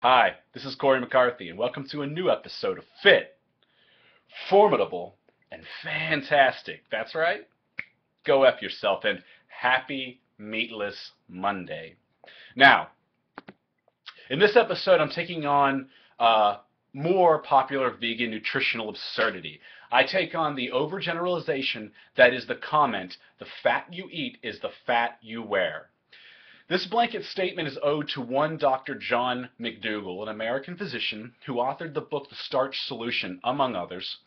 Hi, this is Corey McCarthy, and welcome to a new episode of Fit, Formidable, and Fantastic. That's right. Go F yourself, and happy Meatless Monday. Now, in this episode, I'm taking on more popular vegan nutritional absurdity. I take on the overgeneralization that is the comment, the fat you eat is the fat you wear. This blanket statement is owed to one Dr. John McDougall, an American physician who authored the book The Starch Solution, among others.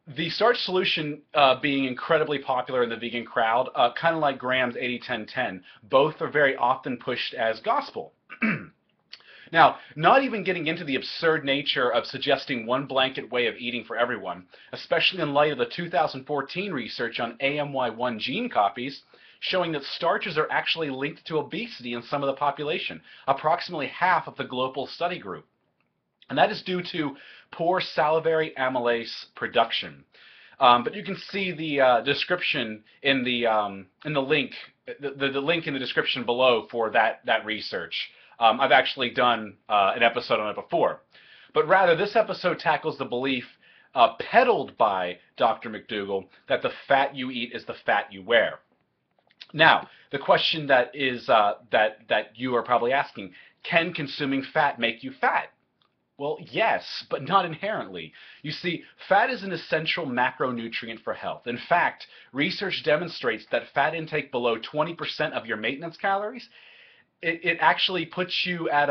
The Starch Solution being incredibly popular in the vegan crowd, kind of like Graham's 80-10-10, both are very often pushed as gospel. Now, not even getting into the absurd nature of suggesting one blanket way of eating for everyone, especially in light of the 2014 research on AMY1 gene copies, showing that starches are actually linked to obesity in some of the population, approximately half of the global study group. And that is due to poor salivary amylase production. But you can see the description in the link, the link in the description below for that research. I've actually done an episode on it before. But rather, this episode tackles the belief peddled by Dr. McDougall that the fat you eat is the fat you wear. Now, the question that is that you are probably asking, can consuming fat make you fat? Well, yes, but not inherently. You see, fat is an essential macronutrient for health. In fact, research demonstrates that fat intake below 20% of your maintenance calories, it actually puts you at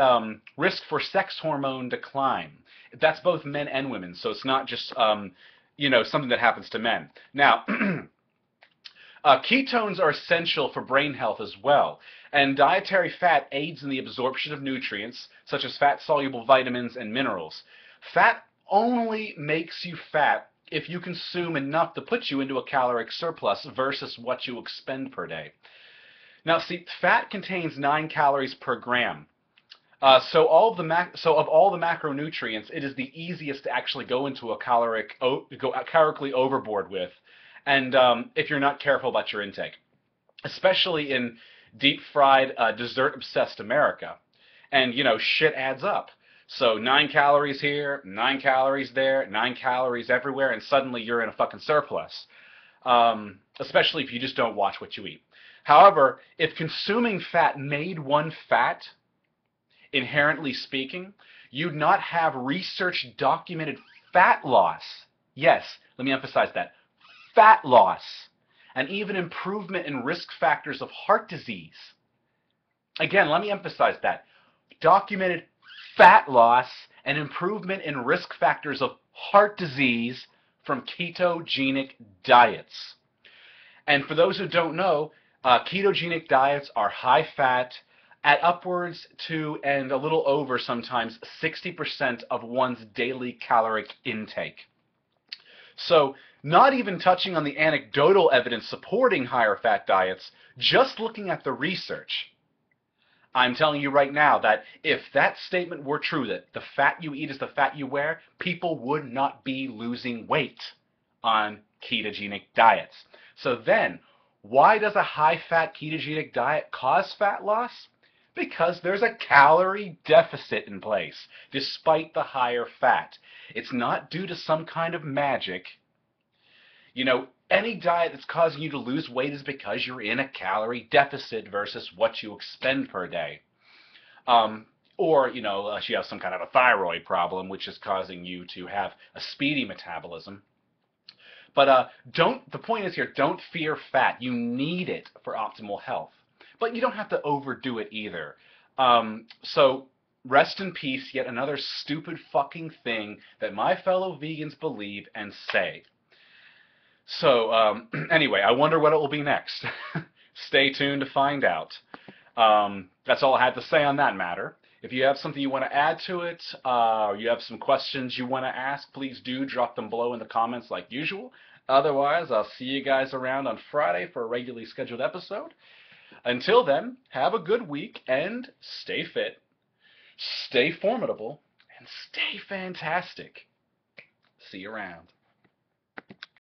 risk for sex hormone decline. That's both men and women, so it's not just something that happens to men. Now, ketones are essential for brain health as well, and dietary fat aids in the absorption of nutrients, such as fat-soluble vitamins and minerals. Fat only makes you fat if you consume enough to put you into a caloric surplus versus what you expend per day. Now, see, fat contains 9 calories per gram. So of all the macronutrients, it is the easiest to actually go into a calorically overboard with, and if you're not careful about your intake, especially in deep-fried, dessert-obsessed America. And, shit adds up. So 9 calories here, 9 calories there, 9 calories everywhere, and suddenly you're in a fucking surplus, especially if you just don't watch what you eat. However, if consuming fat made one fat, inherently speaking, you'd not have research-documented fat loss. Yes, let me emphasize that. Fat loss, and even improvement in risk factors of heart disease. Again, let me emphasize that. Documented fat loss and improvement in risk factors of heart disease from ketogenic diets. And for those who don't know, ketogenic diets are high fat at upwards to and a little over sometimes 60% of one's daily caloric intake. So, not even touching on the anecdotal evidence supporting higher fat diets, just looking at the research, I'm telling you right now that if that statement were true, that the fat you eat is the fat you wear, people would not be losing weight on ketogenic diets. So then, why does a high-fat ketogenic diet cause fat loss? Because there's a calorie deficit in place, despite the higher fat. It's not due to some kind of magic. Any diet that's causing you to lose weight is because you're in a calorie deficit versus what you expend per day. Or, unless you have some kind of a thyroid problem, which is causing you to have a speedy metabolism. But the point is here, don't fear fat. You need it for optimal health. But you don't have to overdo it either. So rest in peace, yet another stupid fucking thing that my fellow vegans believe and say. So anyway, I wonder what it will be next. Stay tuned to find out. That's all I had to say on that matter. If you have something you want to add to it, or you have some questions you want to ask, please do drop them below in the comments like usual. Otherwise, I'll see you guys around on Friday for a regularly scheduled episode. Until then, have a good week and stay fit, stay formidable, and stay fantastic. See you around.